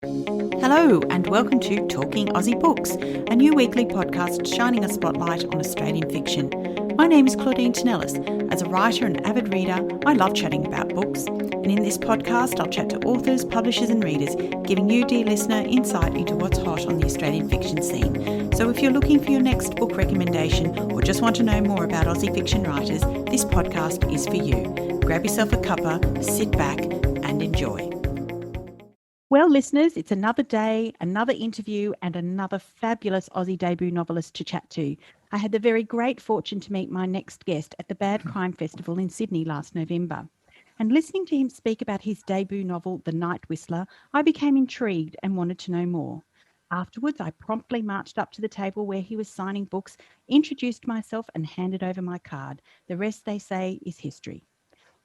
Hello and welcome to Talking Aussie Books, a new weekly podcast shining a spotlight on Australian fiction. My name is Claudine Tinellis. As a writer and avid reader, I love chatting about books. And in this podcast, I'll chat to authors, publishers and readers, giving you, dear listener, insight into what's hot on the Australian fiction scene. So if you're looking for your next book recommendation or just want to know more about Aussie fiction writers, this podcast is for you. Grab yourself a cuppa, sit back and enjoy. Well, listeners, it's another day, another interview, and another fabulous Aussie debut novelist to chat to. I had the very great fortune to meet my next guest at the Bad Crime Festival in Sydney last November. And listening to him speak about his debut novel, The Night Whistler, I became intrigued and wanted to know more. Afterwards, I promptly marched up to the table where he was signing books, introduced myself, and handed over my card. The rest, they say, is history.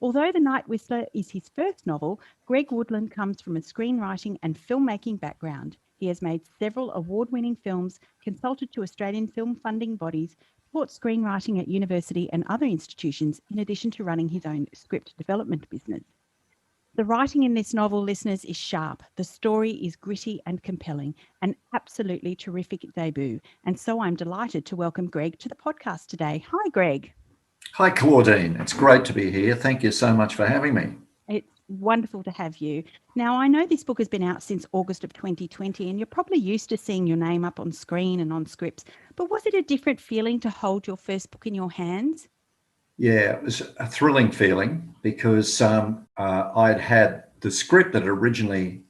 Although The Night Whistler is his first novel, Greg Woodland comes from a screenwriting and filmmaking background. He has made several award-winning films, consulted to Australian film funding bodies, taught screenwriting at university and other institutions, in addition to running his own script development business. The writing in this novel, listeners, is sharp. The story is gritty and compelling, an absolutely terrific debut. And so I'm delighted to welcome Greg to the podcast today. Hi, Greg. Hi, Claudine. It's great to be here. Thank you so much for having me. It's wonderful to have you. Now, I know this book has been out since August of 2020, and you're probably used to seeing your name up on screen and on scripts, but was it a different feeling to hold your first book in your hands? Yeah, it was a thrilling feeling because I'd had the script that originally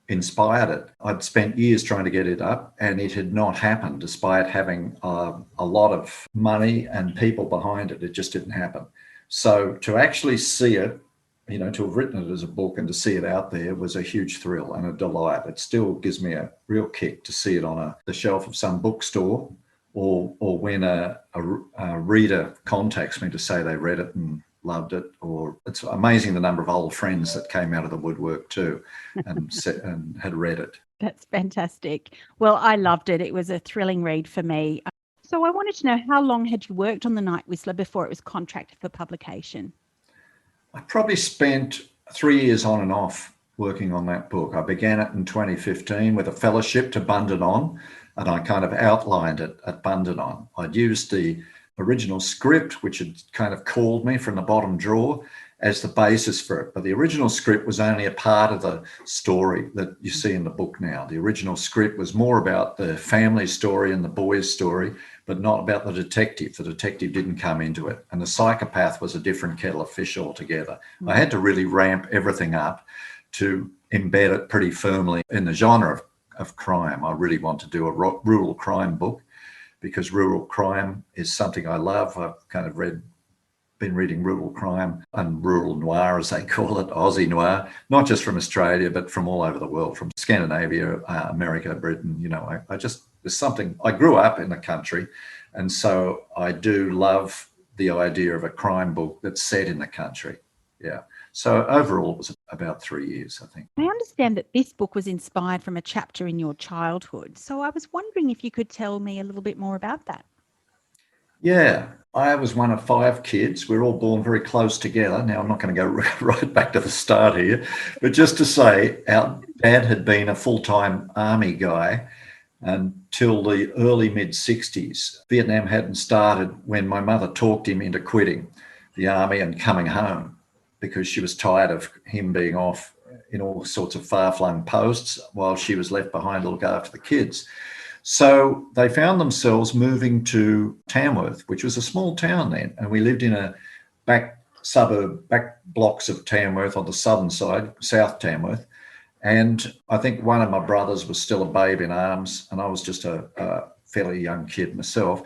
inspired it. I'd spent years trying to get it up and it had not happened despite having a lot of money and people behind it. It just didn't happen. So to actually see it, to have written it as a book and to see it out there was a huge thrill and a delight. It still gives me a real kick to see it on the shelf of some bookstore or when a reader contacts me to say they read it and loved it, or it's amazing the number of old friends that came out of the woodwork too and had read it. That's fantastic. Well, I loved it. It was a thrilling read for me. So I wanted to know, how long had you worked on The Night Whistler before it was contracted for publication? I probably spent 3 years on and off working on that book. I began it in 2015 with a fellowship to Bundanon, and I kind of outlined it at Bundanon. I'd used the original script, which had kind of called me from the bottom drawer, as the basis for it. But the original script was only a part of the story that you see in the book now. The original script was more about the family story and the boy's story, but not about the detective. The detective didn't come into it. And the psychopath was a different kettle of fish altogether. I had to really ramp everything up to embed it pretty firmly in the genre of crime. I really want to do a rural crime book, because rural crime is something I love. I've kind of been reading rural crime and rural noir, as they call it, Aussie noir, not just from Australia, but from all over the world, from Scandinavia, America, Britain. There's something, I grew up in the country, and so I do love the idea of a crime book that's set in the country. Yeah. So overall, it was about 3 years, I think. I understand that this book was inspired from a chapter in your childhood. So I was wondering if you could tell me a little bit more about that. Yeah, I was one of 5 kids. We're all born very close together. Now, I'm not going to go right back to the start here, but just to say, our dad had been a full-time army guy until the early mid-60s. Vietnam hadn't started when my mother talked him into quitting the army and coming home, because she was tired of him being off in all sorts of far-flung posts while she was left behind to look after the kids. So they found themselves moving to Tamworth, which was a small town then. And we lived in a back blocks of Tamworth on the southern side, South Tamworth. And I think one of my brothers was still a babe in arms, and I was just a fairly young kid myself.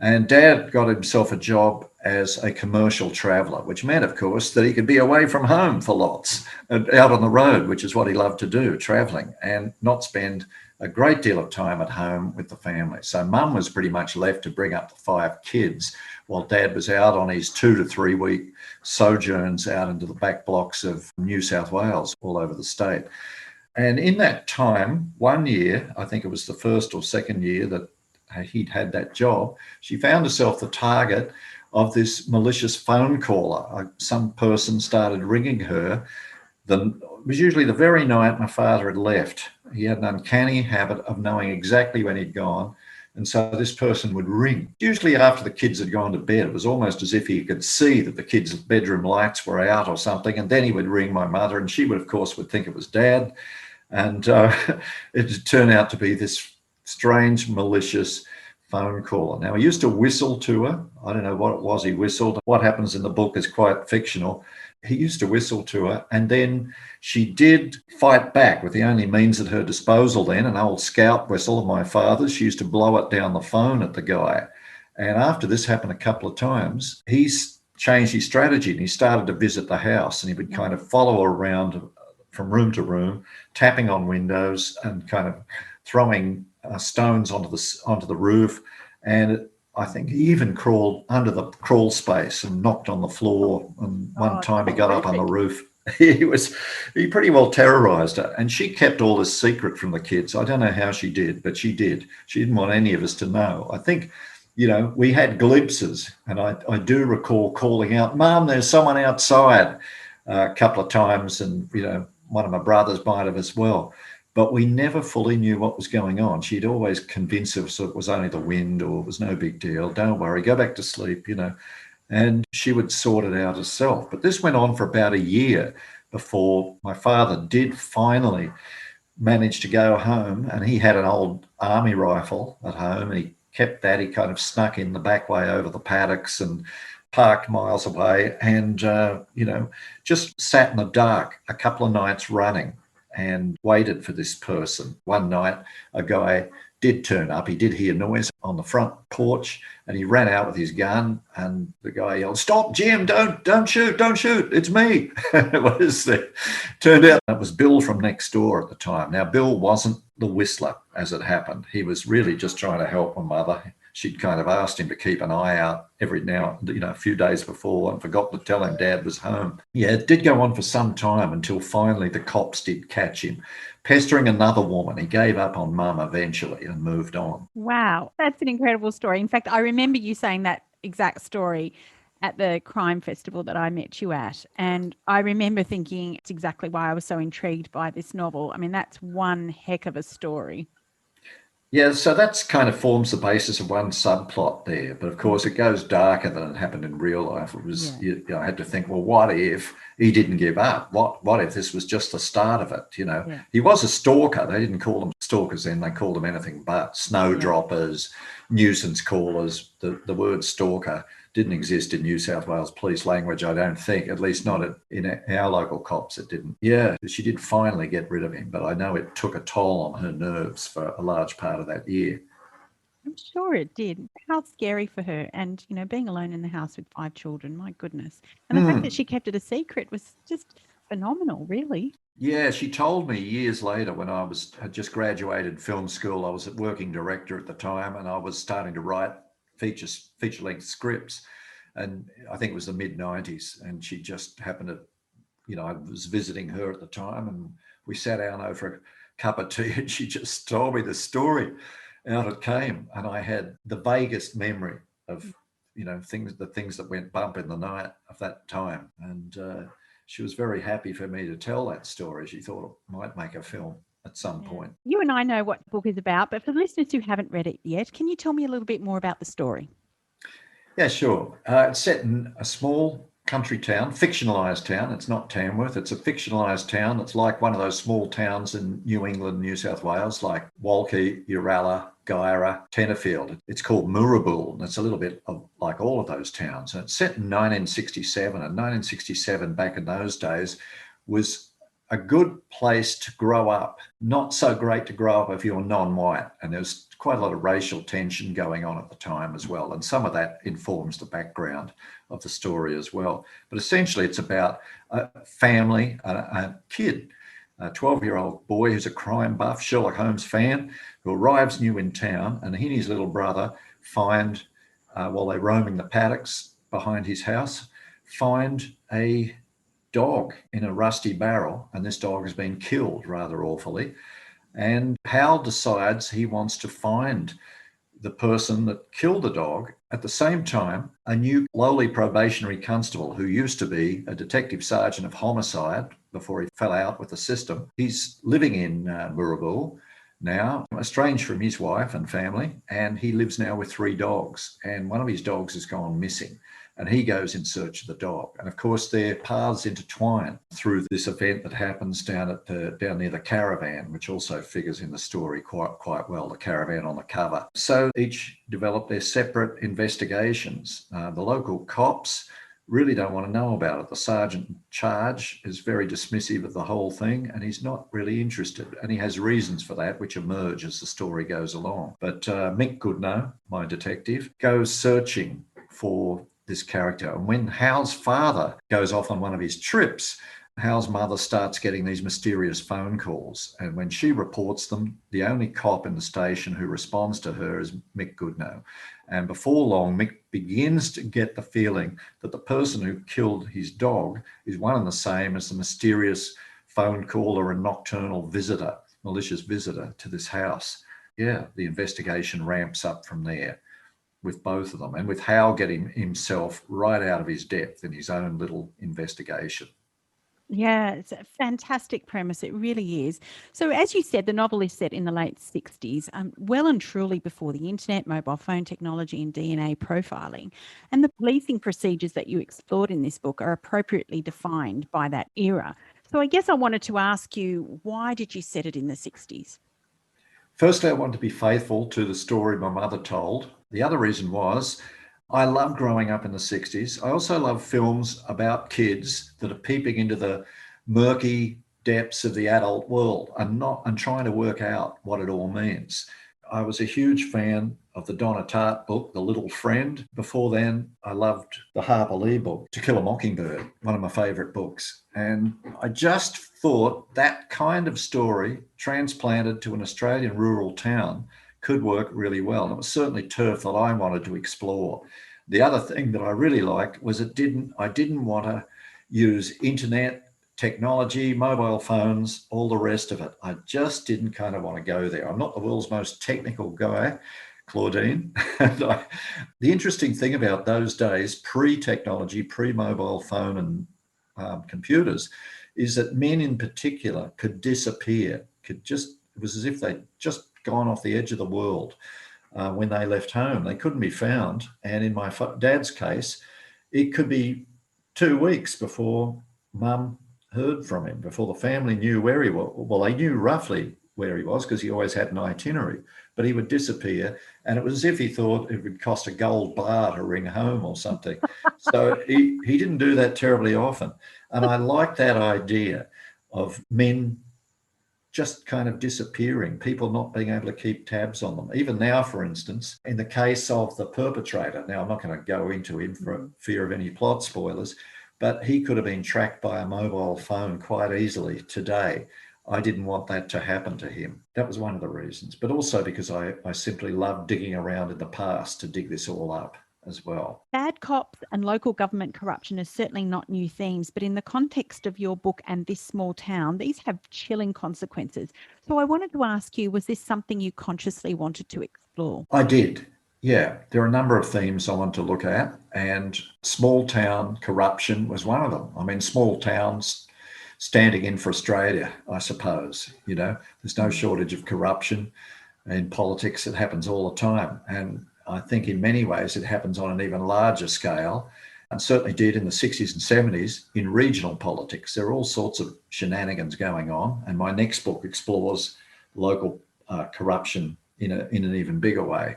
And Dad got himself a job as a commercial traveller, which meant, of course, that he could be away from home for lots and out on the road, which is what he loved to do, travelling, and not spend a great deal of time at home with the family. So Mum was pretty much left to bring up the 5 kids while Dad was out on his 2 to 3 week sojourns out into the back blocks of New South Wales, all over the state. And in that time, one year, I think it was the first or second year that he'd had that job, she found herself the target of this malicious phone caller. Some person started ringing her It was usually the very night my father had left. He had an uncanny habit of knowing exactly when he'd gone. And so this person would ring, usually after the kids had gone to bed. It was almost as if he could see that the kids' bedroom lights were out or something. And then he would ring my mother, and she would, of course, think it was Dad. And it turned out to be this strange, malicious phone caller. Now, he used to whistle to her. I don't know what it was he whistled. What happens in the book is quite fictional. He used to whistle to her, and then she did fight back with the only means at her disposal then, an old scout whistle of my father's. She used to blow it down the phone at the guy. And after this happened a couple of times, he's changed his strategy, and he started to visit the house, and he would kind of follow her around from room to room, tapping on windows and kind of throwing stones onto the roof. And I think he even crawled under the crawl space and knocked on the floor. And one time he got up on the roof. He pretty well terrorized her. And she kept all this secret from the kids. I don't know how she did, but she did. She didn't want any of us to know. I think, we had glimpses, and I do recall calling out, "Mum, there's someone outside," a couple of times. And, one of my brothers might have as well. But we never fully knew what was going on. She'd always convince us it was only the wind, or it was no big deal. Don't worry, go back to sleep, And she would sort it out herself. But this went on for about a year before my father did finally manage to go home. And he had an old army rifle at home, and he kept that. He kind of snuck in the back way over the paddocks and parked miles away, and, just sat in the dark a couple of nights running and waited for this person. One night, a guy did turn up. He did hear noise on the front porch, and he ran out with his gun, and the guy yelled, "Stop, Jim, don't shoot, it's me." Turned out it was Bill from next door at the time. Now, Bill wasn't the whistler, as it happened. He was really just trying to help my mother. She'd kind of asked him to keep an eye out every now, a few days before, and forgot to tell him Dad was home. Yeah, it did go on for some time until finally the cops did catch him pestering another woman. He gave up on Mum eventually and moved on. Wow, that's an incredible story. In fact, I remember you saying that exact story at the crime festival that I met you at. And I remember thinking it's exactly why I was so intrigued by this novel. I mean, that's one heck of a story. Yeah, so that's kind of forms the basis of one subplot there. But of course, it goes darker than it happened in real life. It was, I had to think, well, what if he didn't give up? What if this was just the start of it? He was a stalker. They didn't call them stalkers then. They called them anything but snowdroppers, nuisance callers. The word stalker didn't exist in New South Wales police language, I don't think, at least not in our local cops, it didn't. Yeah, she did finally get rid of him, but I know it took a toll on her nerves for a large part of that year. I'm sure it did. How scary for her. And, being alone in the house with 5 children, my goodness. And the fact that she kept it a secret was just phenomenal, really. Yeah, she told me years later when I had just graduated film school. I was a working director at the time, and I was starting to write feature-length scripts, and I think it was the mid-90s, and she just happened to, I was visiting her at the time, and we sat down over a cup of tea, and she just told me the story. Out it came, and I had the vaguest memory of, the things that went bump in the night of that time, and she was very happy for me to tell that story. She thought it might make a film at some point. You and I know what the book is about, but for listeners who haven't read it yet, can you tell me a little bit more about the story? Yeah, sure. It's set in a small country town, fictionalised town. It's not Tamworth. It's a fictionalised town. It's like one of those small towns in New England, New South Wales, like Walkey, Uralla, Guyra, Tenterfield. It's called Moorabool, and it's a little bit like all of those towns. And it's set in 1967, and 1967 back in those days was a good place to grow up. Not so great to grow up if you're non-white. And there's quite a lot of racial tension going on at the time as well. And some of that informs the background of the story as well. But essentially it's about a family, a kid, a 12-year-old boy who's a crime buff, Sherlock Holmes fan, who arrives new in town, and he and his little brother find, while they're roaming the paddocks behind his house, find a dog in a rusty barrel, and this dog has been killed rather awfully. And Hal decides he wants to find the person that killed the dog. At the same time, a new lowly probationary constable who used to be a detective sergeant of homicide before he fell out with the system. He's living in Murrabul now, estranged from his wife and family, and he lives now with 3 dogs. And one of his dogs has gone missing, and he goes in search of the dog. And of course, their paths intertwine through this event that happens down near the caravan, which also figures in the story quite well, the caravan on the cover. So each develop their separate investigations. The local cops really don't want to know about it. The sergeant in charge is very dismissive of the whole thing, and he's not really interested. And he has reasons for that, which emerge as the story goes along. But Mick Goodnow, my detective, goes searching for this character. And when Hal's father goes off on one of his trips, Hal's mother starts getting these mysterious phone calls. And when she reports them, the only cop in the station who responds to her is Mick Goodnow. And before long, Mick begins to get the feeling that the person who killed his dog is one and the same as the mysterious phone caller and nocturnal visitor, malicious visitor to this house. Yeah, the investigation ramps up from there with both of them, and with Hal getting himself right out of his depth in his own little investigation. Yeah, it's a fantastic premise. It really is. So, as you said, the novel is set in the late 60s, well and truly before the internet, mobile phone technology, and DNA profiling. And the policing procedures that you explored in this book are appropriately defined by that era. So, I guess I wanted to ask you, why did you set it in the 60s? Firstly, I wanted to be faithful to the story my mother told. The other reason was I love growing up in the 60s. I also love films about kids that are peeping into the murky depths of the adult world and trying to work out what it all means. I was a huge fan of the Donna Tartt book, The Little Friend. Before then, I loved the Harper Lee book, To Kill a Mockingbird, one of my favourite books. And I just thought that kind of story transplanted to an Australian rural town could work really well. And it was certainly turf that I wanted to explore. The other thing that I really liked was I didn't want to use internet, technology, mobile phones, all the rest of it. I just didn't kind of want to go there. I'm not the world's most technical guy, Claudine. The interesting thing about those days, pre-technology, pre-mobile phone and computers, is that men in particular could disappear, it was as if they'd just gone off the edge of the world when they left home. They couldn't be found. And in my dad's case, it could be 2 weeks before mum heard from him, before the family knew where he was. Well, they knew roughly where he was because he always had an itinerary, but he would disappear. And it was as if he thought it would cost a gold bar to ring home or something. So he didn't do that terribly often. And I like that idea of men just kind of disappearing, people not being able to keep tabs on them. Even now, for instance, in the case of the perpetrator, now I'm not going to go into him for fear of any plot spoilers, but he could have been tracked by a mobile phone quite easily today. I didn't want that to happen to him. That was one of the reasons, but also because I simply love digging around in the past to dig this all up as well. Bad cops and local government corruption is certainly not new themes, but in the context of your book and this small town, these have chilling consequences. So I wanted to ask you, was this something you consciously wanted to explore? I did. Yeah, there are a number of themes I want to look at, and small town corruption was one of them. I mean, small towns standing in for Australia, I suppose. You know, there's no shortage of corruption in politics. It happens all the time. And I think in many ways it happens on an even larger scale, and certainly did in the 60s and 70s in regional politics. There are all sorts of shenanigans going on. And my next book explores local corruption in an even bigger way,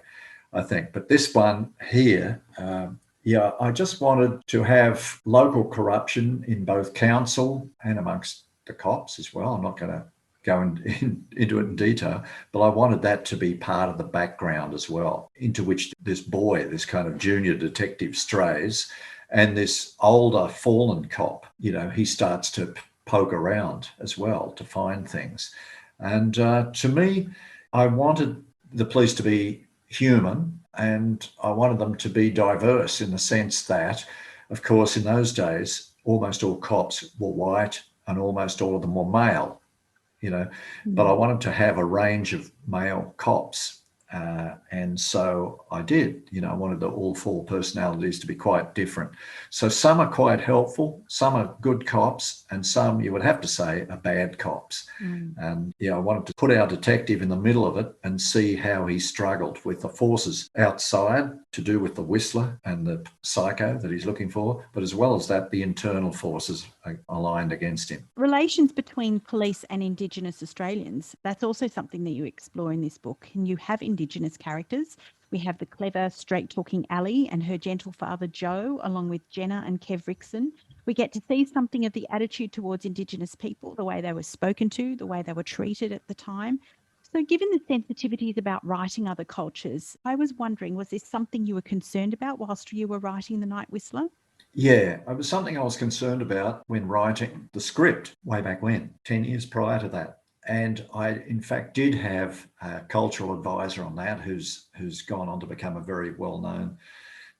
I think. But this one here, I just wanted to have local corruption in both council and amongst the cops as well. I'm not going to go into it in detail, but I wanted that to be part of the background as well, into which this boy, this kind of junior detective, strays, and this older fallen cop, he starts to poke around as well to find things. And to me, I wanted the police to be human, and I wanted them to be diverse in the sense that, of course, in those days, almost all cops were white and almost all of them were male, but I wanted to have a range of male cops And so I did, I wanted all four personalities to be quite different. So some are quite helpful, some are good cops, and some, you would have to say, are bad cops. And I wanted to put our detective in the middle of it and see how he struggled with the forces outside to do with the Whistler and the psycho that he's looking for, but as well as that, the internal forces aligned against him. Relations between police and Indigenous Australians, that's also something that you explore in this book. And you have Indigenous characters. We have the clever, straight-talking Ali and her gentle father, Joe, along with Jenna and Kev Rickson. We get to see something of the attitude towards Indigenous people, the way they were spoken to, the way they were treated at the time. So given the sensitivities about writing other cultures, I was wondering, was this something you were concerned about whilst you were writing The Night Whistler? Yeah, it was something I was concerned about when writing the script way back when, 10 years prior to that. And I, in fact, did have a cultural advisor on that who's gone on to become a very well-known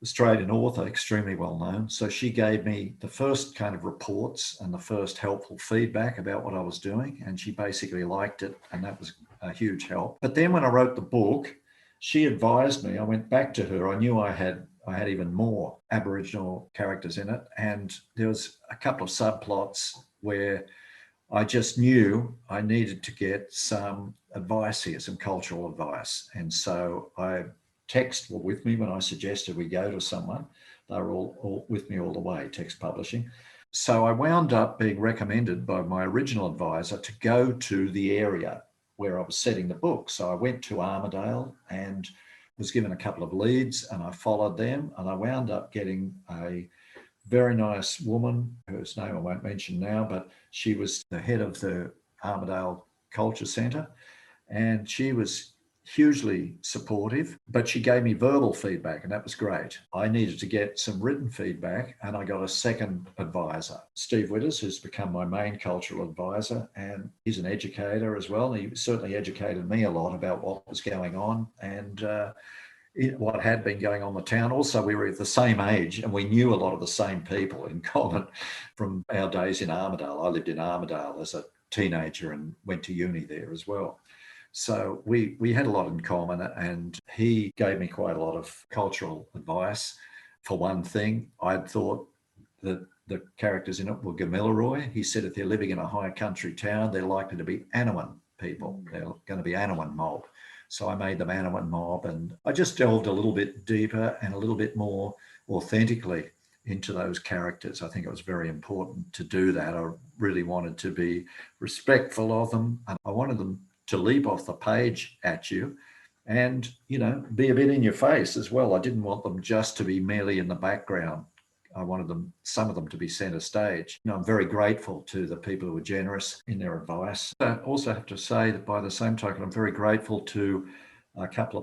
Australian author, extremely well-known. So she gave me the first kind of reports and the first helpful feedback about what I was doing. And she basically liked it. And that was a huge help. But then when I wrote the book, she advised me, I went back to her. I knew I had even more Aboriginal characters in it. And there was a couple of subplots where I just knew I needed to get some advice here, some cultural advice. And so texts were with me when I suggested we go to someone. They were all with me all the way, text publishing. So I wound up being recommended by my original advisor to go to the area where I was setting the book. So I went to Armidale and was given a couple of leads, and I followed them, and I wound up getting a very nice woman whose name I won't mention now, but she was the head of the Armidale Culture Centre, and she was hugely supportive, but she gave me verbal feedback, and that was great. I needed to get some written feedback, and I got a second advisor, Steve Witters, who's become my main cultural advisor, and he's an educator as well. He certainly educated me a lot about what was going on and what had been going on in the town. Also, we were at the same age and we knew a lot of the same people in common from our days in Armidale. I lived in Armidale as a teenager and went to uni there as well. So we had a lot in common, and he gave me quite a lot of cultural advice. For one thing, I'd thought that the characters in it were Gamilaroi. He said if they're living in a high country town, they're likely to be Anawan people. They're going to be Anawan mob. So I made them Anawan mob, and I just delved a little bit deeper and a little bit more authentically into those characters. I think it was very important to do that. I really wanted to be respectful of them, and I wanted them to leap off the page at you and, be a bit in your face as well. I didn't want them just to be merely in the background. I wanted some of them to be centre stage. I'm very grateful to the people who were generous in their advice. I also have to say that by the same token, I'm very grateful to a couple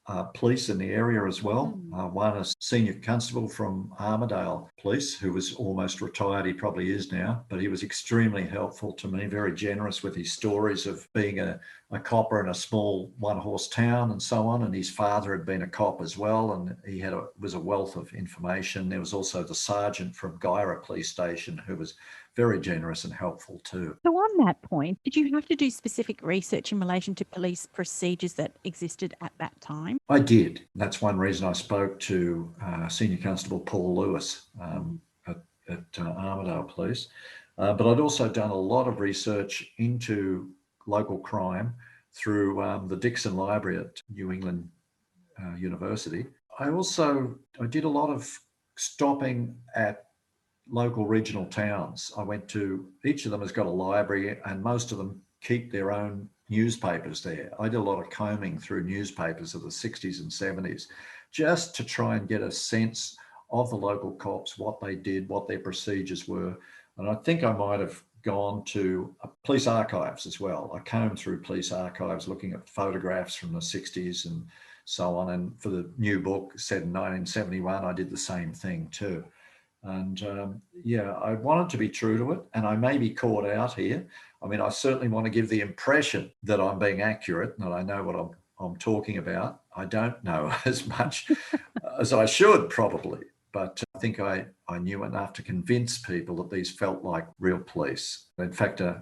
of police in the area as well. One, a senior constable from Armidale Police, who was almost retired. He probably is now, but he was extremely helpful to me, very generous with his stories of being a copper in a small one-horse town and so on. And his father had been a cop as well, and he was a wealth of information. There was also the sergeant from Guyra Police Station, who was very generous and helpful too. So on that point, did you have to do specific research in relation to police procedures that existed at that time? I did. That's one reason I spoke to Senior Constable Paul Lewis at Armidale Police. But I'd also done a lot of research into local crime through the Dixon Library at New England University. I did a lot of stopping at local regional towns. I went to, each of them has got a library, and most of them keep their own newspapers there. I did a lot of combing through newspapers of the 60s and 70s just to try and get a sense of the local cops, what they did, what their procedures were. And I think I might have gone to police archives as well. I combed through police archives looking at photographs from the 60s and so on. And for the new book set in 1971, I did the same thing too. And I wanted to be true to it, and I may be caught out here. I mean, I certainly want to give the impression that I'm being accurate and that I know what I'm talking about. I don't know as much as I should probably, but I think I knew enough to convince people that these felt like real police. In fact, an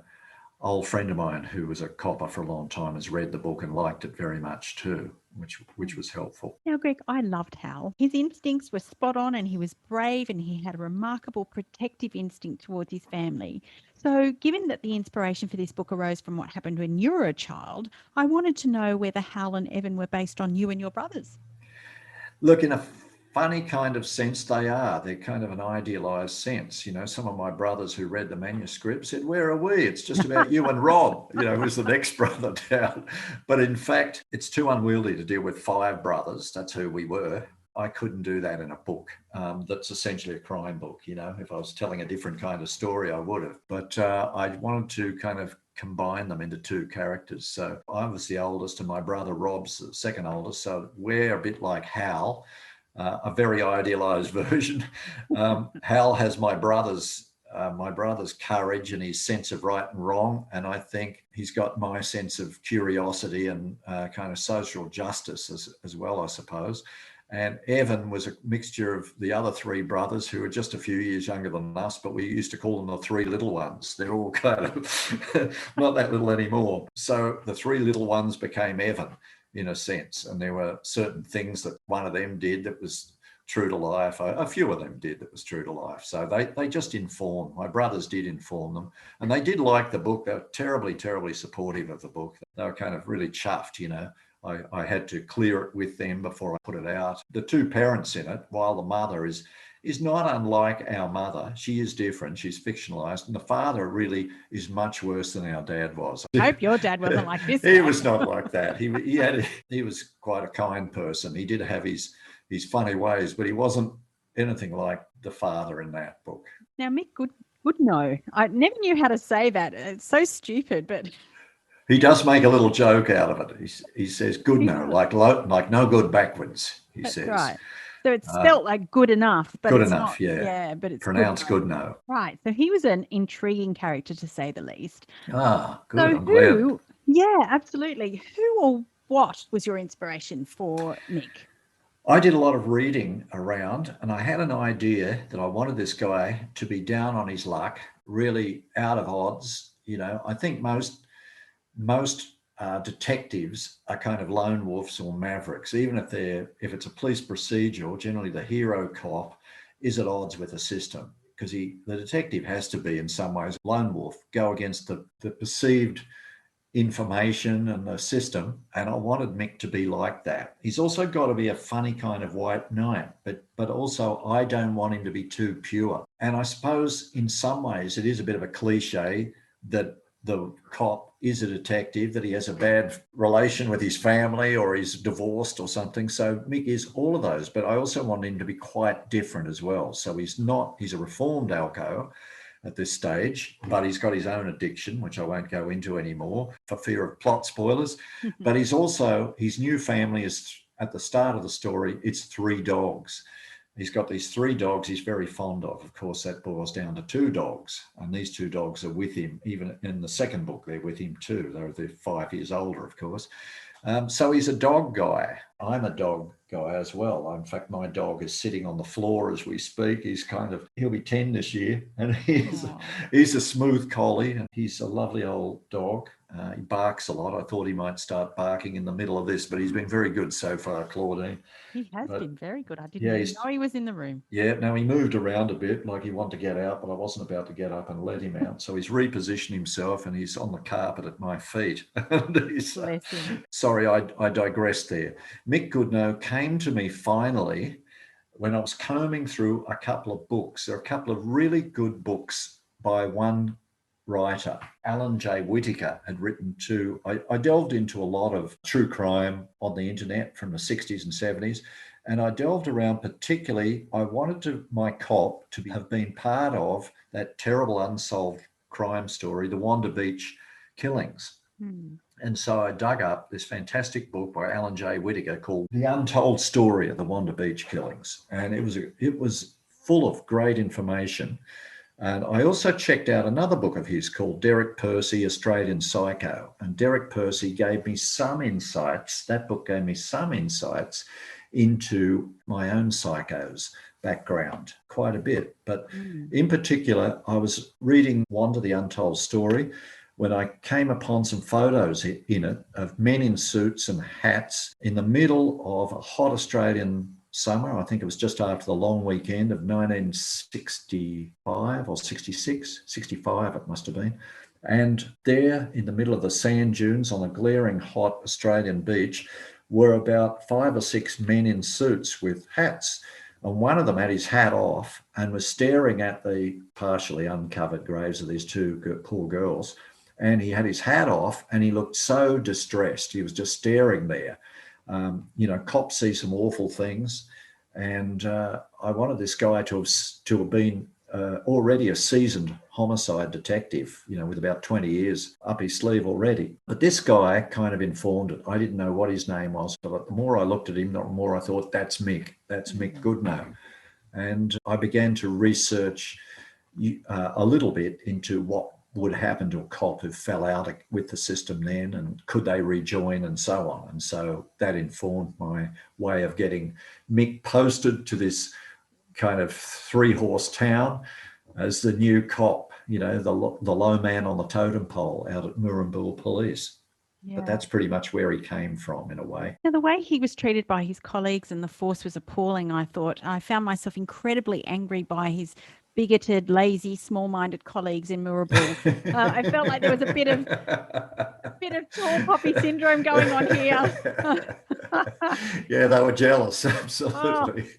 old friend of mine who was a copper for a long time has read the book and liked it very much too. which was helpful. Now, Greg, I loved Hal. His instincts were spot on and he was brave and he had a remarkable protective instinct towards his family. So, given that the inspiration for this book arose from what happened when you were a child, I wanted to know whether Hal and Evan were based on you and your brothers. Look, in a funny kind of sense, they are. They're kind of an idealized sense. Some of my brothers who read the manuscript said, "Where are we? It's just about you and Rob," who's the next brother down. But in fact, it's too unwieldy to deal with 5 brothers. That's who we were. I couldn't do that in a book that's essentially a crime book. If I was telling a different kind of story, I would have. But I wanted to kind of combine them into 2 characters. So I was the oldest and my brother Rob's the second oldest. So we're a bit like Hal, a very idealized version. Hal has my brother's courage and his sense of right and wrong. And I think he's got my sense of curiosity and kind of social justice as well, I suppose. And Evan was a mixture of the other 3 brothers who are just a few years younger than us, but we used to call them the 3 little ones. They're all kind of not that little anymore. So the 3 little ones became Evan in a sense. And there were certain things that one of them did that was true to life. A few of them did that was true to life. So they just informed. My brothers did inform them. And they did like the book. They were terribly, terribly supportive of the book. They were kind of really chuffed, I had to clear it with them before I put it out. The 2 parents in it, while the mother is not unlike our mother, she is different. She's fictionalized. And the father really is much worse than our dad was. I hope your dad wasn't like this. He was not like that. He was quite a kind person. He did have his funny ways, but he wasn't anything like the father in that book. Now, Mick Goodnow. I never knew how to say that. It's so stupid, but... He does make a little joke out of it. He says good no, like no good backwards, That's says. Right. So it's spelt like good enough, but good it's enough, not, yeah. But it's pronounced good no. Right. So he was an intriguing character to say the least. Ah, good. So I'm glad. Yeah, absolutely. Who or what was your inspiration for Mick? I did a lot of reading around and I had an idea that I wanted this guy to be down on his luck, really out of odds. I think most detectives are kind of lone wolves or mavericks, even if it's a police procedural. Generally, the hero cop is at odds with the system because the detective has to be in some ways lone wolf, go against the perceived information and the system. And I wanted Mick to be like that. He's also got to be a funny kind of white knight, but also I don't want him to be too pure. And I suppose in some ways it is a bit of a cliche that the cop is a detective, that he has a bad relation with his family or he's divorced or something. So Mick is all of those, but I also want him to be quite different as well. So he's a reformed alco at this stage, but he's got his own addiction, which I won't go into anymore for fear of plot spoilers. But his new family is, at the start of the story, it's 3 dogs. He's got these 3 dogs he's very fond of. Of course, that boils down to 2 dogs. And these 2 dogs are with him. Even in the second book, they're with him too. They're 5 years older, of course. So he's a dog guy. I'm a dog guy as well. In fact, my dog is sitting on the floor as we speak. He'll be 10 this year. And he's a smooth collie. And he's a lovely old dog. He barks a lot. I thought he might start barking in the middle of this, but he's been very good so far, Claudine. He has been very good. I didn't even know he was in the room. Yeah, no, he moved around a bit, like he wanted to get out, but I wasn't about to get up and let him out. So he's repositioned himself and he's on the carpet at my feet. Sorry, I digressed there. Mick Goodnow came to me finally when I was combing through a couple of books. There are a couple of really good books by one writer. Alan J. Whitaker had written 2. I delved into a lot of true crime on the internet from the 60s and 70s. And I delved around particularly, I wanted my cop to have been part of that terrible unsolved crime story, the Wanda Beach killings. And so I dug up this fantastic book by Alan J. Whitaker called The Untold Story of the Wanda Beach Killings. And it was full of great information. And I also checked out another book of his called Derek Percy, Australian Psycho. And Derek Percy gave me some insights. That book gave me some insights into my own psycho's background quite a bit. But in particular, I was reading Wanda, the Untold Story. when I came upon some photos in it of men in suits and hats in the middle of a hot Australian summer. I think it was just after the long weekend of 1965 or 66, 65 it must have been. And there in the middle of the sand dunes on a glaring hot Australian beach were about 5 or 6 men in suits with hats. And one of them had his hat off and was staring at the partially uncovered graves of these two poor girls. And he had his hat off and he looked so distressed. He was just staring there. Cops see some awful things. And I wanted this guy to have been already a seasoned homicide detective, with about 20 years up his sleeve already. But this guy kind of informed it. I didn't know what his name was, but the more I looked at him, the more I thought, that's Mick. That's Mick Goodnow. And I began to research a little bit into what would happen to a cop who fell out with the system then, and could they rejoin and so on. And so that informed my way of getting Mick posted to this kind of 3-horse town as the new cop, the low man on the totem pole out at Murrumbula Police. Yeah. But that's pretty much where he came from in a way. Now, the way he was treated by his colleagues and the force was appalling, I thought. I found myself incredibly angry by his bigoted, lazy, small-minded colleagues in Murrumbula. I felt like there was a bit of tall poppy syndrome going on here. Yeah, they were jealous, absolutely.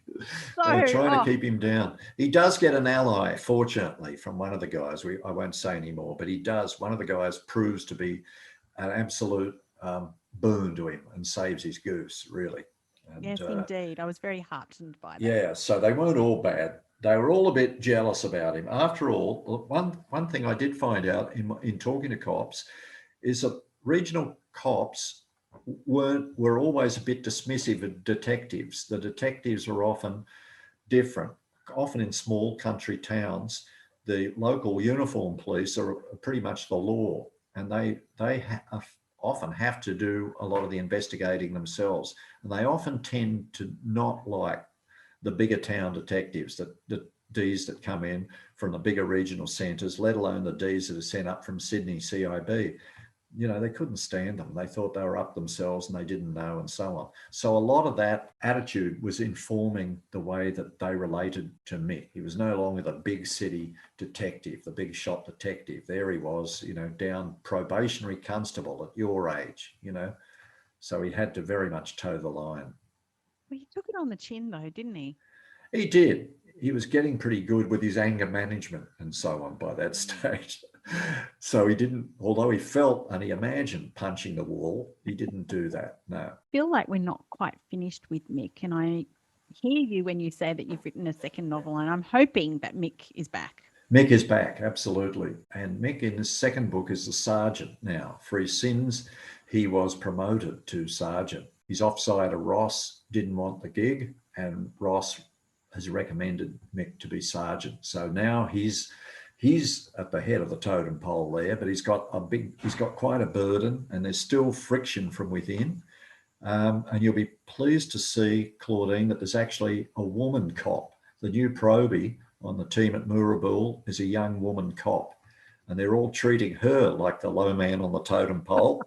They were trying to keep him down. He does get an ally, fortunately, from one of the guys. I won't say anymore, but he does. One of the guys proves to be an absolute boon to him and saves his goose, really. And, yes, indeed. I was very heartened by that. Yeah, so they weren't all bad. They were all a bit jealous about him. After all, one thing I did find out in talking to cops is that regional cops were always a bit dismissive of detectives. The detectives were often different. Often in small country towns, the local uniform police are pretty much the law, and they often have to do a lot of the investigating themselves. And they often tend to not like the bigger town detectives, the Ds that come in from the bigger regional centres, let alone the Ds that are sent up from Sydney CIB. They couldn't stand them. They thought they were up themselves and they didn't know, and so on. So a lot of that attitude was informing the way that they related to Mick. He was no longer the big city detective, the big shot detective. There he was, down probationary constable at your age, So he had to very much toe the line. Well, he took it on the chin, though, didn't he? He did. He was getting pretty good with his anger management and so on by that stage. So he didn't, although he felt and he imagined punching the wall, he didn't do that, no. I feel like we're not quite finished with Mick, and I hear you when you say that you've written a second novel, and I'm hoping that Mick is back. Mick is back, absolutely. And Mick in his second book is a sergeant now. For his sins, he was promoted to sergeant. His offsider, Ross, didn't want the gig, and Ross has recommended Mick to be sergeant. So now he's at the head of the totem pole there, but he's got quite a burden, and there's still friction from within. And you'll be pleased to see, Claudine, that there's actually a woman cop. The new probie on the team at Murrumbula is a young woman cop. And they're all treating her like the low man on the totem pole.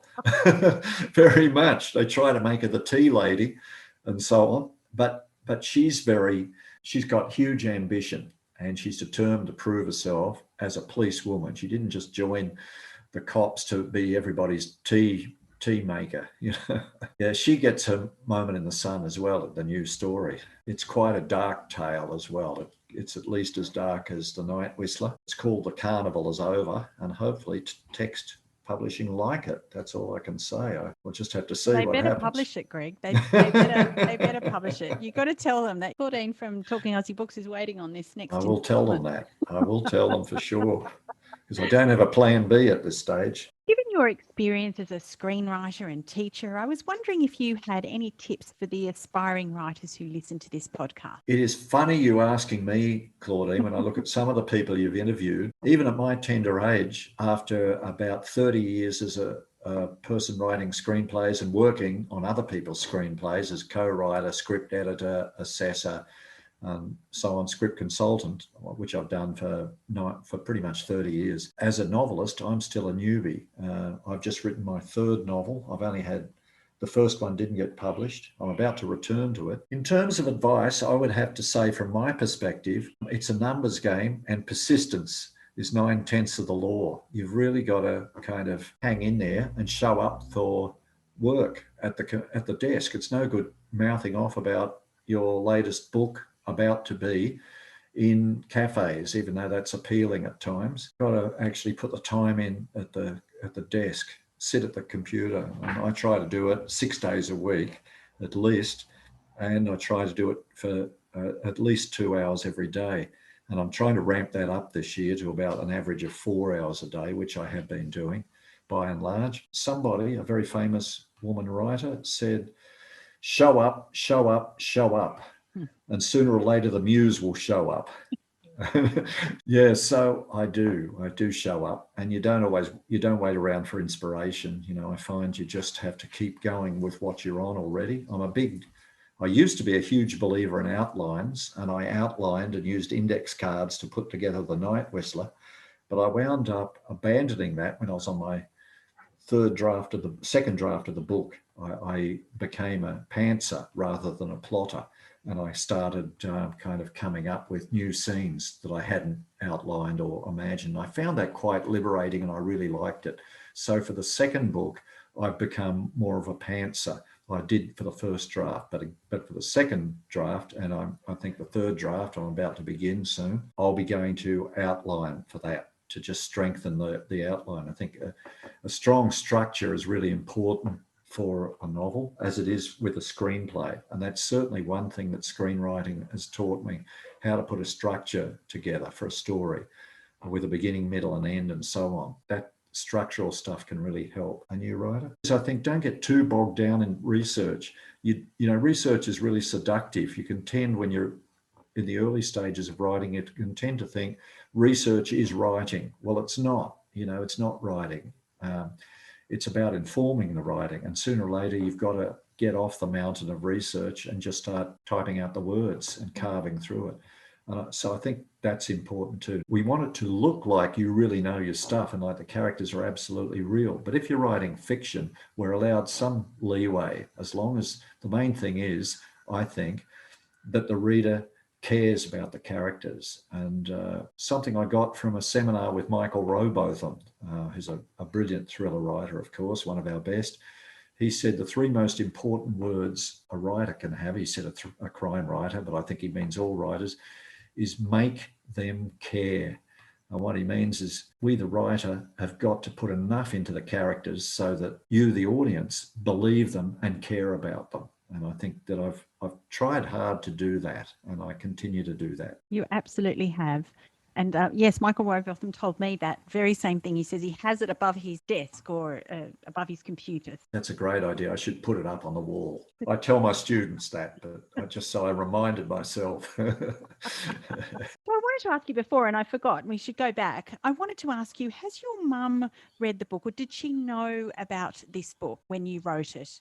Very much. They try to make her the tea lady and so on. But she's got huge ambition, and she's determined to prove herself as a police woman. She didn't just join the cops to be everybody's tea maker. Yeah, she gets her moment in the sun as well at the new story. It's quite a dark tale as well. It's at least as dark as The Night Whistler. It's called The Carnival Is Over, and hopefully Text Publishing like it. That's all I can say. We'll just have to see what happens. They better publish it, Greg. They better publish it. You've got to tell them that Claudine from Talking Aussie Books is waiting on this next. I will tell them that. I will tell them for sure, because I don't have a plan B at this stage. Given your experience as a screenwriter and teacher, I was wondering if you had any tips for the aspiring writers who listen to this podcast. It is funny you asking me, Claudine, when I look at some of the people you've interviewed. Even at my tender age, after about 30 years as a person writing screenplays and working on other people's screenplays as co-writer, script editor, assessor, So I'm script consultant, which I've done for pretty much 30 years. As a novelist, I'm still a newbie. I've just written my third novel. I've only had the first one didn't get published. I'm about to return to it. In terms of advice, I would have to say from my perspective, it's a numbers game, and persistence is 9/10 of the law. You've really got to kind of hang in there and show up for work at the desk. It's no good mouthing off about your latest book about to be in cafes, even though that's appealing at times. You've got to actually put the time in at the desk, sit at the computer. And I try to do it 6 days a week at least, and I try to do it for at least 2 hours every day. And I'm trying to ramp that up this year to about an average of 4 hours a day, which I have been doing by and large. Somebody, a very famous woman writer, said, show up, show up, show up. And sooner or later, the muse will show up. Yeah, so I do show up, and you don't wait around for inspiration. I find you just have to keep going with what you're on already. I used to be a huge believer in outlines, and I outlined and used index cards to put together The Night Whistler, but I wound up abandoning that when I was on my second draft of the book. I became a pantser rather than a plotter, and I started kind of coming up with new scenes that I hadn't outlined or imagined. I found that quite liberating, and I really liked it. So for the second book, I've become more of a pantser. I did for the first draft, but for the second draft, and I think the third draft I'm about to begin soon, I'll be going to outline for that, to just strengthen the outline. I think a strong structure is really important for a novel, as it is with a screenplay. And that's certainly one thing that screenwriting has taught me, how to put a structure together for a story with a beginning, middle, and end, and so on. That structural stuff can really help a new writer. So I think don't get too bogged down in research. Research is really seductive. You can tend, when you're in the early stages of writing, it can tend to think research is writing. Well, it's not. It's not writing. It's about informing the writing, and sooner or later you've got to get off the mountain of research and just start typing out the words and carving through it. So I think that's important too. We want it to look like you really know your stuff and like the characters are absolutely real. But if you're writing fiction, we're allowed some leeway, as long as the main thing is, I think, that the reader cares about the characters. And something I got from a seminar with Michael Rowbotham, who's a brilliant thriller writer, of course, one of our best. He said the three most important words a writer can have, he said a crime writer, but I think he means all writers, is make them care. And what he means is we, the writer, have got to put enough into the characters so that you, the audience, believe them and care about them. And I think that I've tried hard to do that, and I continue to do that. You absolutely have. And yes, Michael Rowbotham told me that very same thing. He says he has it above his desk or above his computer. That's a great idea. I should put it up on the wall. I tell my students that, but I reminded myself. Well, I wanted to ask you before, and I forgot, we should go back. I wanted to ask you, has your mum read the book, or did she know about this book when you wrote it?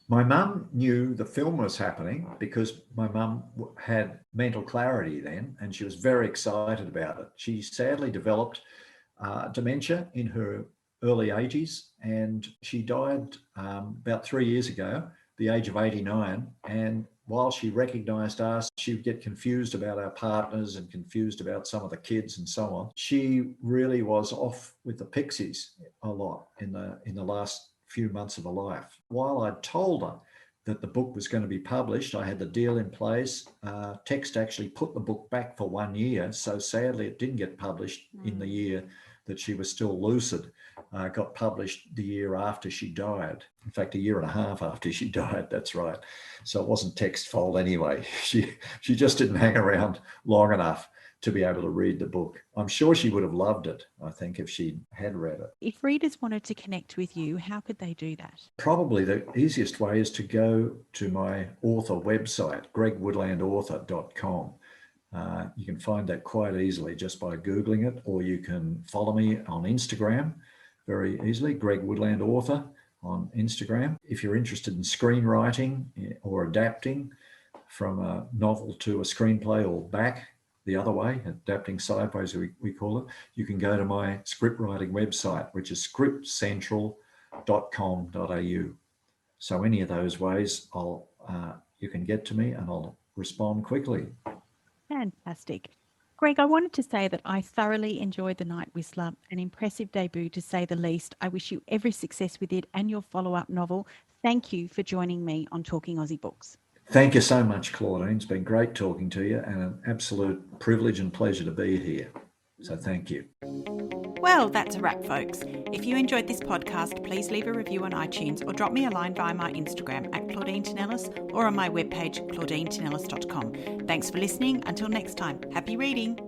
My mum knew the film was happening because my mum had mental clarity then, and she was very excited about it. She sadly developed dementia in her early 80s, and she died about 3 years ago, the age of 89. And while she recognised us, she would get confused about our partners and confused about some of the kids and so on. She really was off with the pixies a lot in the last few months of her life. While I told her that the book was going to be published, I had the deal in place. Text actually put the book back for 1 year, so sadly it didn't get published in the year that she was still lucid. Got published the year after she died. In fact, 1.5 years after she died, that's right. So it wasn't Text's fault anyway. She just didn't hang around long enough to be able to read the book. I'm sure she would have loved it, I think, if she had read it. If readers wanted to connect with you, how could they do that? Probably the easiest way is to go to my author website, gregwoodlandauthor.com. You can find that quite easily just by Googling it, or you can follow me on Instagram very easily, Greg Woodland Author on Instagram. If you're interested in screenwriting or adapting, from a novel to a screenplay or back the other way, adapting sideways, we call it, you can go to my script writing website, which is scriptcentral.com.au. So any of those ways, you can get to me and I'll respond quickly. Fantastic. Greg, I wanted to say that I thoroughly enjoyed The Night Whistler, an impressive debut to say the least. I wish you every success with it and your follow-up novel. Thank you for joining me on Talking Aussie Books. Thank you so much, Claudine. It's been great talking to you and an absolute privilege and pleasure to be here. So thank you. Well, that's a wrap, folks. If you enjoyed this podcast, please leave a review on iTunes or drop me a line via my Instagram at Claudine Tinellis or on my webpage, claudinetинellis.com. Thanks for listening. Until next time, happy reading.